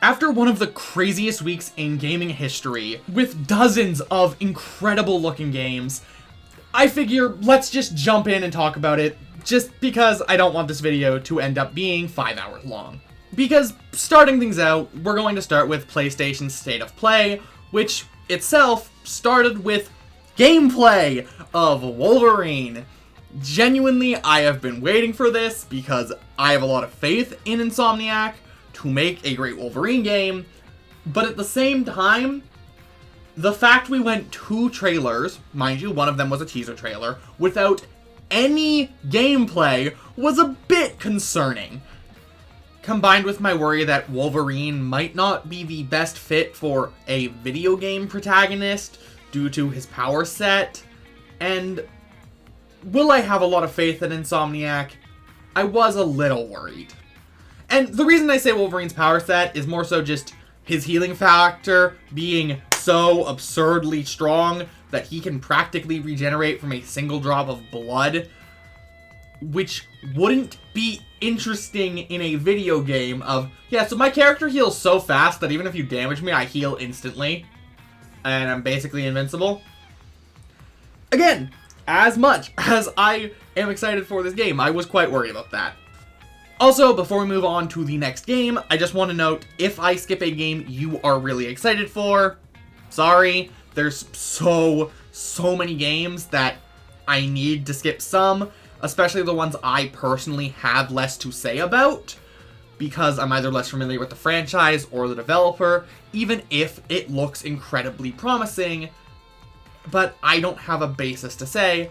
After one of the craziest weeks in gaming history, with dozens of incredible looking games, I figure let's just jump in and talk about it, just because I don't want this video to end up being 5 hours long. Because starting things out, we're going to start with PlayStation's State of Play, which itself started with gameplay of Wolverine. Genuinely, I have been waiting for this because I have a lot of faith in Insomniac to make a great Wolverine game, but at the same time, the fact we went 2 trailers, mind you, one of them was a teaser trailer, without any gameplay was a bit concerning. Combined with my worry that Wolverine might not be the best fit for a video game protagonist due to his power set, and will I have a lot of faith in Insomniac? I was a little worried. And the reason I say Wolverine's power set is more so just his healing factor being so absurdly strong that he can practically regenerate from a single drop of blood, which wouldn't be interesting in a video game of, yeah, so my character heals so fast that even if you damage me, I heal instantly, and I'm basically invincible. Again, as much as I am excited for this game, I was quite worried about that. Also, before we move on to the next game, I just want to note, if I skip a game you are really excited for, sorry, there's so many games that I need to skip some, especially the ones I personally have less to say about, because I'm either less familiar with the franchise or the developer, even if it looks incredibly promising, but I don't have a basis to say.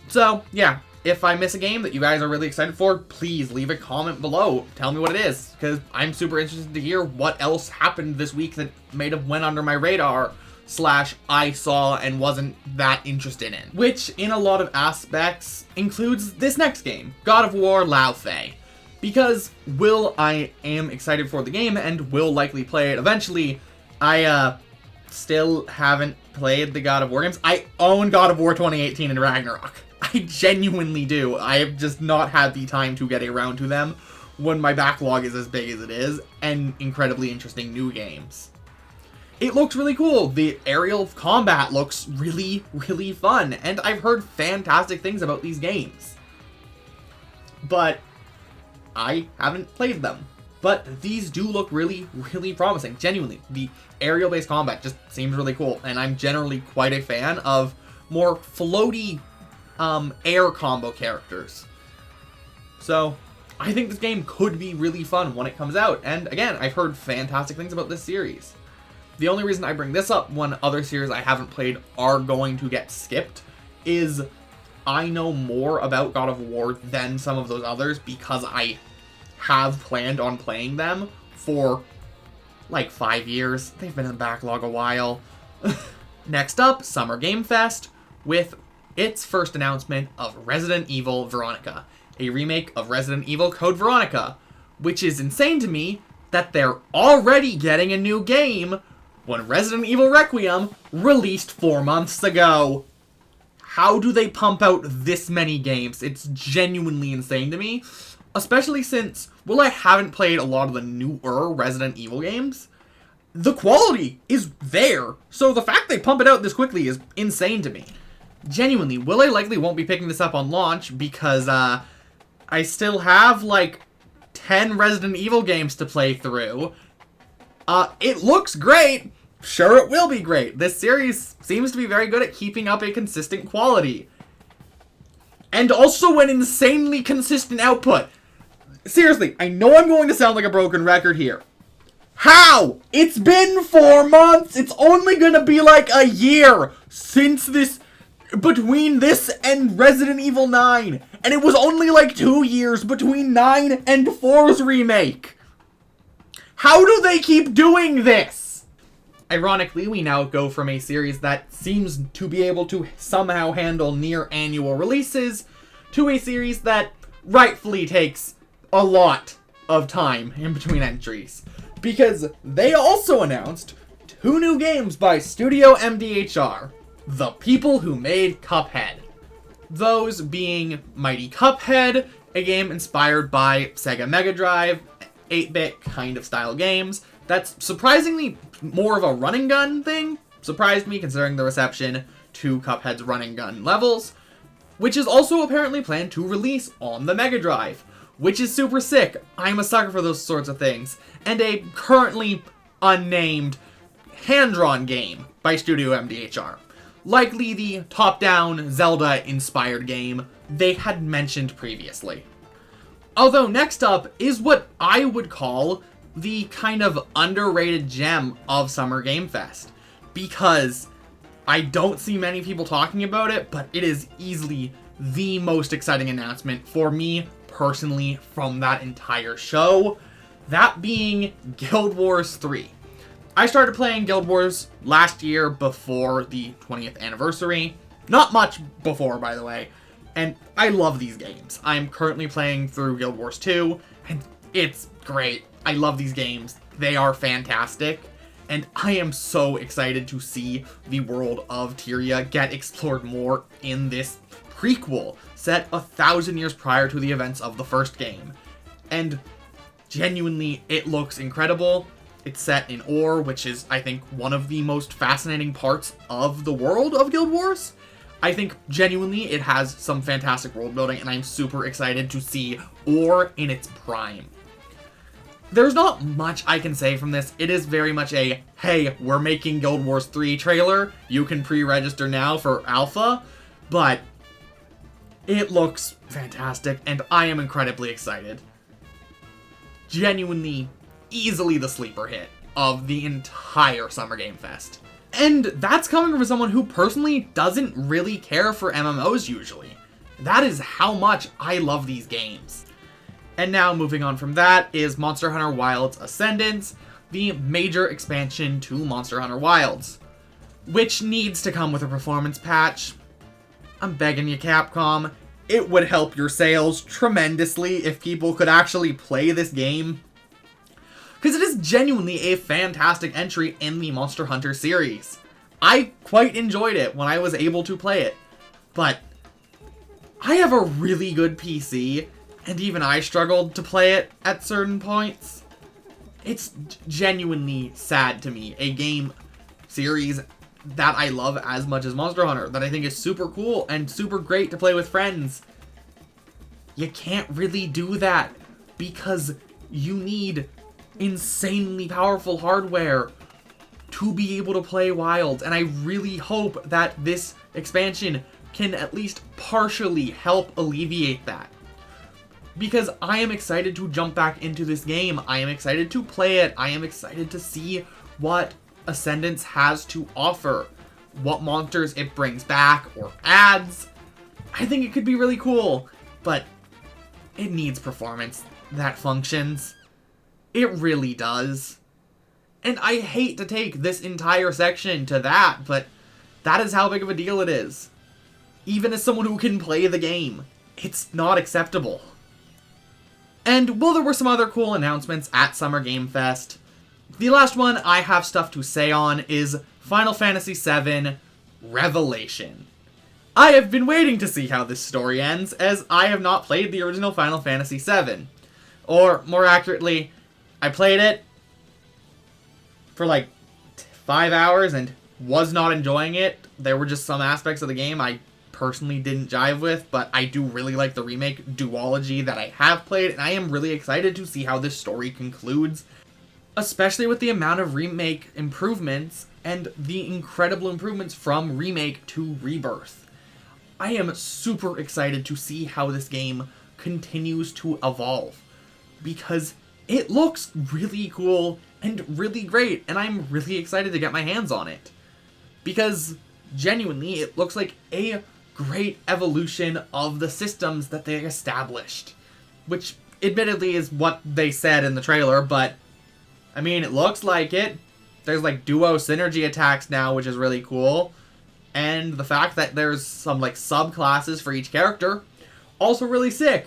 So, yeah. If I miss a game that you guys are really excited for, please leave a comment below. Tell me what it is, because I'm super interested to hear what else happened this week that may have went under my radar, / I saw and wasn't that interested in. Which, in a lot of aspects, includes this next game, God of War Lao Fei. Because, I am excited for the game and will likely play it eventually, I still haven't played the God of War games. I own God of War 2018 and Ragnarok. I genuinely do. I have just not had the time to get around to them when my backlog is as big as it is, and incredibly interesting new games. It looks really cool. The aerial combat looks really, really fun, and I've heard fantastic things about these games. But I haven't played them. But these do look really, really promising. Genuinely, the aerial-based combat just seems really cool, and I'm generally quite a fan of more floaty air combo characters. So, I think this game could be really fun when it comes out, and again, I've heard fantastic things about this series. The only reason I bring this up when other series I haven't played are going to get skipped is I know more about God of War than some of those others because I have planned on playing them for like 5 years. They've been in the backlog a while. Next up, Summer Game Fest with its first announcement of Resident Evil Veronica, a remake of Resident Evil Code Veronica, which is insane to me that they're already getting a new game when Resident Evil Requiem released 4 months ago. How do they pump out this many games? It's genuinely insane to me, especially since, I haven't played a lot of the newer Resident Evil games. The quality is there, so the fact they pump it out this quickly is insane to me. Genuinely, I likely won't be picking this up on launch because I still have like 10 Resident Evil games to play through. It looks great. Sure, it will be great. This series seems to be very good at keeping up a consistent quality. And also an insanely consistent output. Seriously, I know I'm going to sound like a broken record here. How? It's been 4 months. It's only gonna be like a year since this, between this and Resident Evil 9. And it was only like 2 years between 9 and 4's remake. How do they keep doing this? Ironically, we now go from a series that seems to be able to somehow handle near annual releases to a series that rightfully takes a lot of time in between entries. Because they also announced 2 new games by Studio MDHR, the people who made Cuphead. Those being Mighty Cuphead, a game inspired by Sega Mega Drive, 8-bit kind of style games, that's surprisingly more of a run and gun thing. Surprised me considering the reception to Cuphead's run and gun levels, which is also apparently planned to release on the Mega Drive, which is super sick. I'm a sucker for those sorts of things. And a currently unnamed hand-drawn game by Studio MDHR. Likely the top-down Zelda-inspired game they had mentioned previously. Although next up is what I would call the kind of underrated gem of Summer Game Fest, because I don't see many people talking about it, but it is easily the most exciting announcement for me personally from that entire show, that being Guild Wars 3. I started playing Guild Wars last year before the 20th anniversary. Not much before, by the way. And I love these games. I'm currently playing through Guild Wars 2, and it's great. I love these games. They are fantastic. And I am so excited to see the world of Tyria get explored more in this prequel set 1,000 years prior to the events of the first game. And genuinely, it looks incredible. It's set in Ore, which is, I think, one of the most fascinating parts of the world of Guild Wars. I think, genuinely, it has some fantastic world building, and I'm super excited to see Ore in its prime. There's not much I can say from this. It is very much a, hey, we're making Guild Wars 3 trailer. You can pre-register now for Alpha. But it looks fantastic, and I am incredibly excited. Genuinely, easily the sleeper hit of the entire Summer Game Fest. And that's coming from someone who personally doesn't really care for MMOs usually. That is how much I love these games. And now moving on from that is Monster Hunter Wilds Ascendance, the major expansion to Monster Hunter Wilds, which needs to come with a performance patch. I'm begging you, Capcom. It would help your sales tremendously if people could actually play this game, because it is genuinely a fantastic entry in the Monster Hunter series. I quite enjoyed it when I was able to play it, but I have a really good PC, and even I struggled to play it at certain points. It's genuinely sad to me, a game series that I love as much as Monster Hunter, that I think is super cool and super great to play with friends. You can't really do that because you need insanely powerful hardware to be able to play Wilds, and I really hope that this expansion can at least partially help alleviate that. Because I am excited to jump back into this game. I am excited to play it. I am excited to see what Ascendance has to offer, what monsters it brings back or adds. I think it could be really cool, but it needs performance that functions. It really does. And I hate to take this entire section to that, but that is how big of a deal it is. Even as someone who can play the game, it's not acceptable. And while there were some other cool announcements at Summer Game Fest, the last one I have stuff to say on is Final Fantasy VII Revelation. I have been waiting to see how this story ends, as I have not played the original Final Fantasy VII. Or, more accurately, I played it for like 5 hours and was not enjoying it. There were just some aspects of the game I personally didn't jive with, but I do really like the remake duology that I have played, and I am really excited to see how this story concludes, especially with the amount of remake improvements and the incredible improvements from remake to rebirth. I am super excited to see how this game continues to evolve, because it looks really cool and really great, and I'm really excited to get my hands on it. Because, genuinely, it looks like a great evolution of the systems that they established. Which, admittedly, is what they said in the trailer, but, I mean, it looks like it. There's, like, duo synergy attacks now, which is really cool. And the fact that there's some, like, subclasses for each character, also really sick.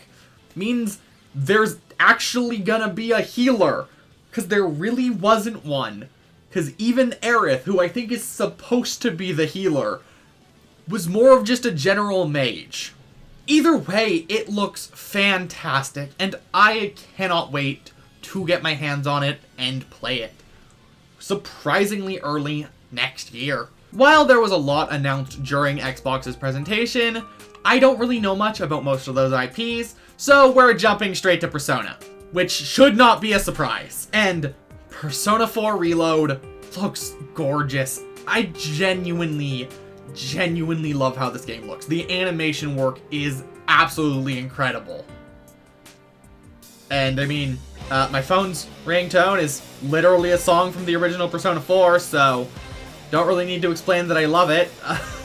Means there's actually gonna be a healer, because there really wasn't one. Because even Aerith, who I think is supposed to be the healer, was more of just a general mage. Either way, it looks fantastic, and I cannot wait to get my hands on it and play it. surprisingly early next year. While there was a lot announced during Xbox's presentation, I don't really know much about most of those IPs, so we're jumping straight to Persona, which should not be a surprise. And Persona 4 Reload looks gorgeous. I genuinely love how this game looks. The animation work is absolutely incredible. And I mean, my phone's ringtone is literally a song from the original Persona 4, so don't really need to explain that I love it.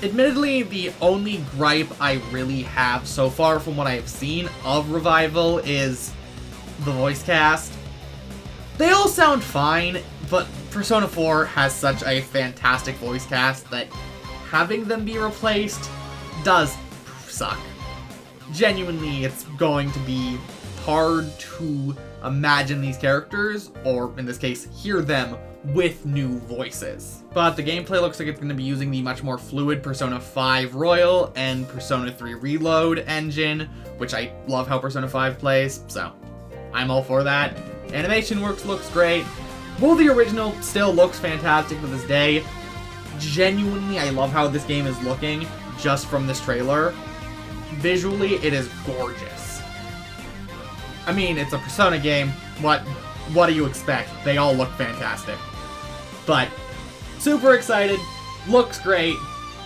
Admittedly, the only gripe I really have so far from what I have seen of Revival is the voice cast. They all sound fine, but Persona 4 has such a fantastic voice cast that having them be replaced does suck. Genuinely, it's going to be hard to imagine these characters, or in this case, hear them with new voices. But the gameplay looks like it's going to be using the much more fluid Persona 5 Royal and Persona 3 Reload engine, which I love how Persona 5 plays, so I'm all for that. Animation looks great. While the original still looks fantastic to this day, genuinely I love how this game is looking just from this trailer. Visually, it is gorgeous. I mean, it's a Persona game. What do you expect? They all look fantastic. But, super excited. Looks great.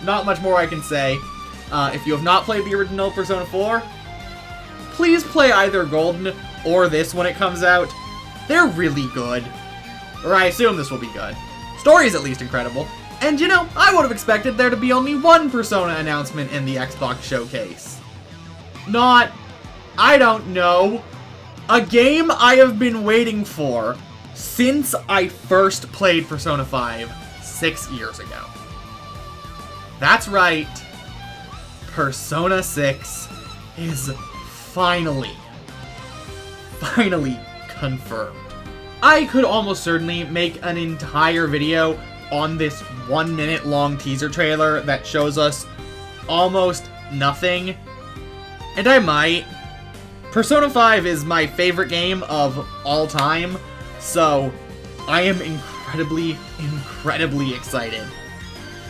Not much more I can say. If you have not played the original Persona 4, please play either Golden or this when it comes out. They're really good. Or I assume this will be good. Story is at least incredible. And you know, I would have expected there to be only one Persona announcement in the Xbox showcase. Not, I don't know, a game I have been waiting for since I first played Persona 5 6 years ago. That's right, Persona 6 is finally confirmed. I could almost certainly make an entire video on this 1 minute long teaser trailer that shows us almost nothing, and I might. Persona 5 is my favorite game of all time, so I am incredibly excited.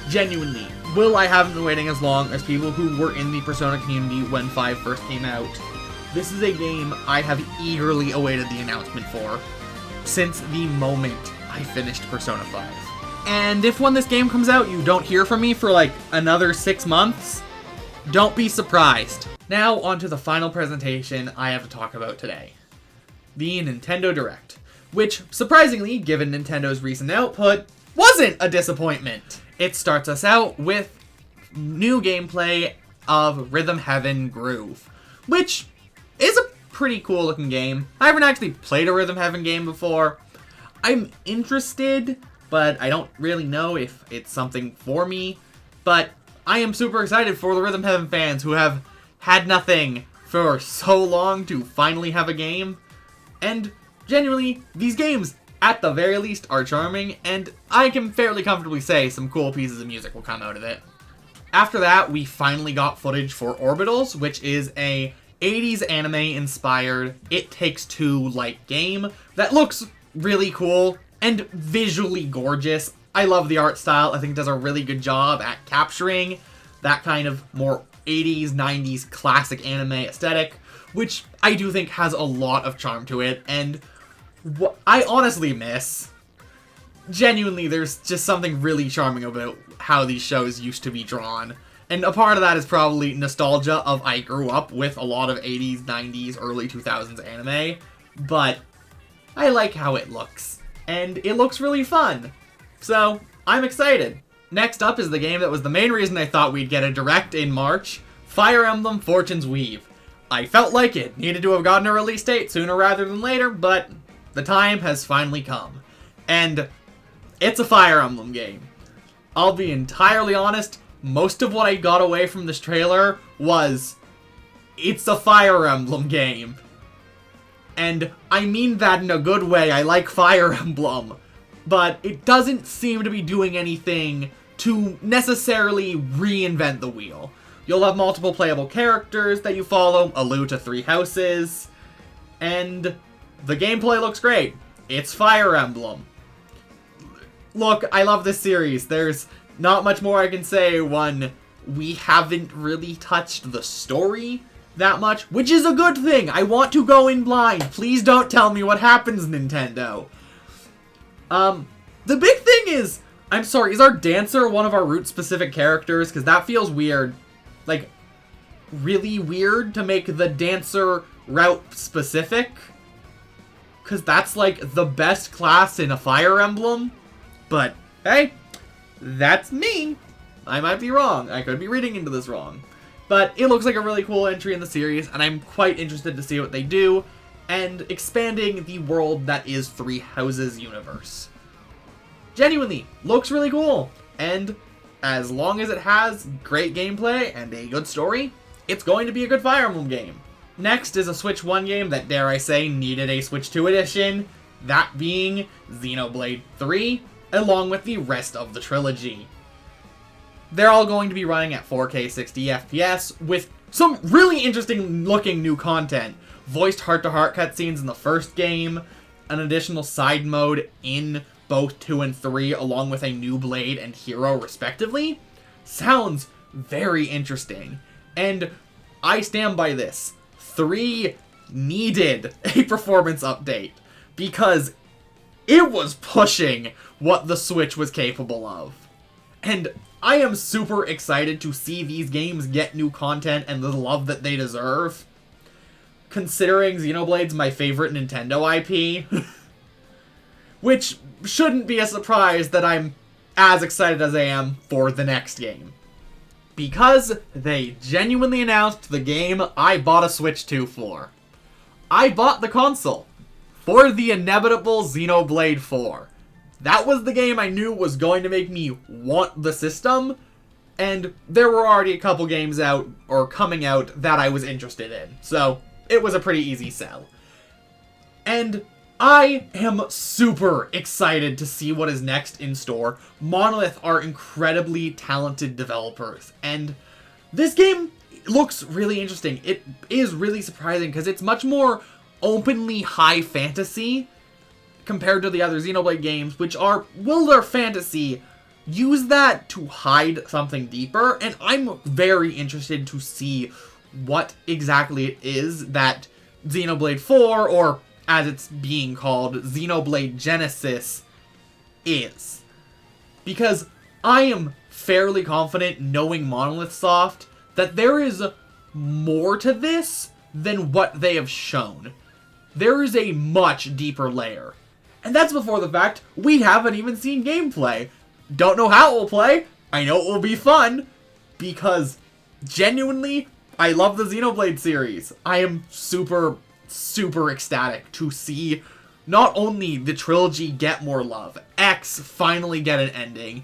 Genuinely. Will I haven't been waiting as long as people who were in the Persona community when 5 first came out. This is a game I have eagerly awaited the announcement for since the moment I finished Persona 5. And if when this game comes out you don't hear from me for like another 6 months, don't be surprised. Now on to the final presentation I have to talk about today. The Nintendo Direct, which surprisingly, given Nintendo's recent output, wasn't a disappointment. It starts us out with new gameplay of Rhythm Heaven Groove, which is a pretty cool looking game. I haven't actually played a Rhythm Heaven game before. I'm interested, but I don't really know if it's something for me. But I am super excited for the Rhythm Heaven fans who have had nothing for so long to finally have a game. And genuinely, these games, at the very least, are charming, and I can fairly comfortably say some cool pieces of music will come out of it. After that, we finally got footage for Orbitals, which is a 80s anime-inspired It Takes Two-like game that looks really cool and visually gorgeous. I love the art style. I think it does a really good job at capturing that kind of more 80s, 90s classic anime aesthetic, which I do think has a lot of charm to it, and what I honestly miss. Genuinely, there's just something really charming about how these shows used to be drawn. And a part of that is probably nostalgia of I grew up with a lot of 80s, 90s, early 2000s anime, but I like how it looks. And it looks really fun. So, I'm excited. Next up is the game that was the main reason I thought we'd get a Direct in March, Fire Emblem Fortune's Weave. I felt like it needed to have gotten a release date sooner rather than later, but the time has finally come. And it's a Fire Emblem game. I'll be entirely honest, most of what I got away from this trailer was, it's a Fire Emblem game. And I mean that in a good way. I like Fire Emblem. But it doesn't seem to be doing anything to necessarily reinvent the wheel. You'll have multiple playable characters that you follow, allude to 3 houses, and the gameplay looks great. It's Fire Emblem. look, I love this series. There's not much more I can say when we haven't really touched the story that much, which is a good thing. I want to go in blind. Please don't tell me what happens, Nintendo. The big thing is, I'm sorry, is our dancer one of our route-specific characters? Because that feels weird. Like, really weird to make the dancer route-specific. Because that's, like, the best class in a Fire Emblem. But, hey, that's me. I might be wrong. I could be reading into this wrong. But it looks like a really cool entry in the series, and I'm quite interested to see what they do, and expanding the world that is Three Houses universe. Genuinely, looks really cool, and as long as it has great gameplay and a good story, it's going to be a good Fire Emblem game. Next is a Switch 1 game that, dare I say, needed a Switch 2 edition, that being Xenoblade 3, along with the rest of the trilogy. They're all going to be running at 4K 60 FPS, with some really interesting looking new content. Voiced heart-to-heart cutscenes in the first game, an additional side mode in both 2 and 3, along with a new blade and hero, respectively. Sounds very interesting. And I stand by this. 3 needed a performance update, because it was pushing what the Switch was capable of. And I am super excited to see these games get new content and the love that they deserve, considering Xenoblade's my favorite Nintendo IP. Which shouldn't be a surprise that I'm as excited as I am for the next game. Because they genuinely announced the game I bought a Switch 2 for. I bought the console for the inevitable Xenoblade 4. That was the game I knew was going to make me want the system, and there were already a couple games out, or coming out, that I was interested in. So, it was a pretty easy sell. And I am super excited to see what is next in store. Monolith are incredibly talented developers, and this game looks really interesting. It is really surprising because it's much more openly high fantasy compared to the other Xenoblade games, which are, well, they're fantasy, use that to hide something deeper, and I'm very interested to see what exactly it is that Xenoblade 4, or as it's being called, Xenoblade Genesis, is. Because I am fairly confident, knowing Monolith Soft, that there is more to this than what they have shown. There is a much deeper layer. And that's before the fact we haven't even seen gameplay. Don't know how it will play. I know it will be fun, because genuinely, I love the Xenoblade series. I am super, super ecstatic to see not only the trilogy get more love, X finally get an ending,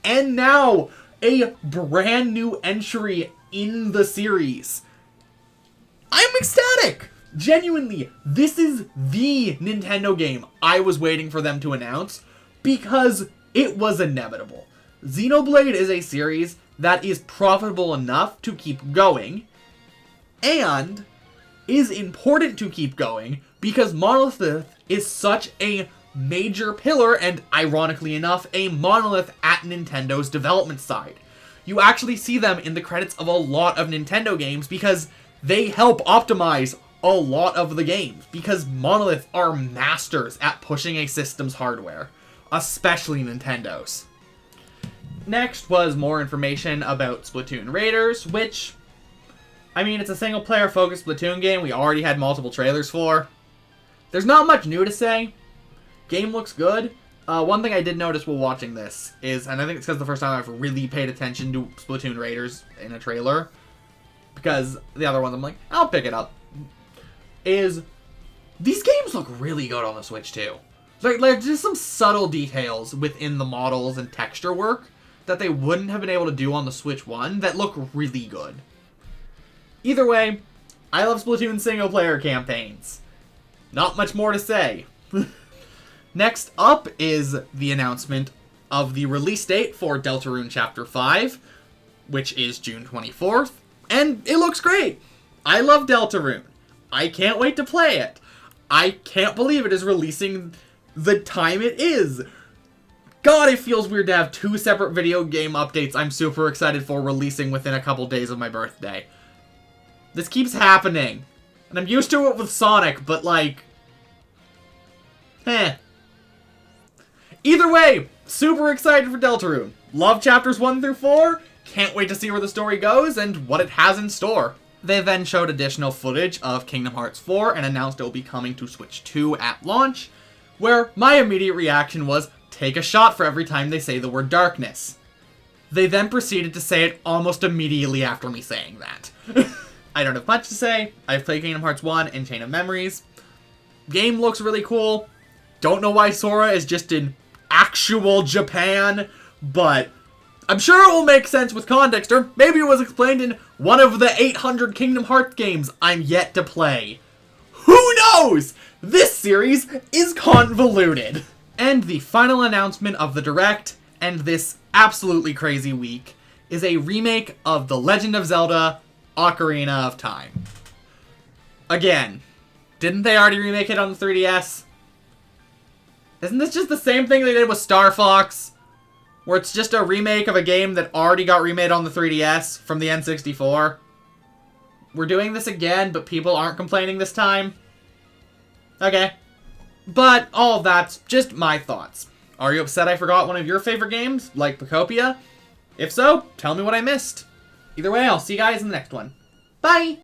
and now a brand new entry in the series. I'm ecstatic! Genuinely, this is the Nintendo game I was waiting for them to announce, because it was inevitable. Xenoblade is a series that is profitable enough to keep going, and is important to keep going, because Monolith is such a major pillar, and ironically enough, a monolith at Nintendo's development side. You actually see them in the credits of a lot of Nintendo games, because they help optimize a lot of the games, because Monolith are masters at pushing a system's hardware, especially Nintendo's. Next was more information about Splatoon Raiders, which, I mean, it's a single-player focused Splatoon game we already had multiple trailers for. There's not much new to say. Game looks good. One thing I did notice while watching this is, and I think it's because the first time I've really paid attention to Splatoon Raiders in a trailer, because the other ones I'm like, I'll pick it up, is these games look really good on the Switch too. Like just some subtle details within the models and texture work that they wouldn't have been able to do on the Switch 1 that look really good. Either way, I love Splatoon single player campaigns. Not much more to say. Next up is the announcement of the release date for Deltarune Chapter 5, which is June 24th, and it looks great. I love Deltarune. I can't wait to play it. I can't believe it is releasing the time it is. God, it feels weird to have 2 separate video game updates I'm super excited for releasing within a couple days of my birthday. This keeps happening. And I'm used to it with Sonic, but like... Either way, super excited for Deltarune. Love chapters 1 through 4. Can't wait to see where the story goes and what it has in store. They then showed additional footage of Kingdom Hearts 4 and announced it will be coming to Switch 2 at launch, where my immediate reaction was, take a shot for every time they say the word darkness. They then proceeded to say it almost immediately after me saying that. I don't have much to say. I've played Kingdom Hearts 1 and Chain of Memories. Game looks really cool. Don't know why Sora is just in actual Japan, but I'm sure it will make sense with context, or maybe it was explained in one of the 800 Kingdom Hearts games I'm yet to play. Who knows? This series is convoluted. And the final announcement of the Direct, and this absolutely crazy week, is a remake of The Legend of Zelda: Ocarina of Time. Again, didn't they already remake it on the 3DS? Isn't this just the same thing they did with Star Fox? Where it's just a remake of a game that already got remade on the 3DS from the N64? We're doing this again, but people aren't complaining this time? Okay. But all that's just my thoughts. Are you upset I forgot one of your favorite games, like Pocopia? If so, tell me what I missed. Either way, I'll see you guys in the next one. Bye!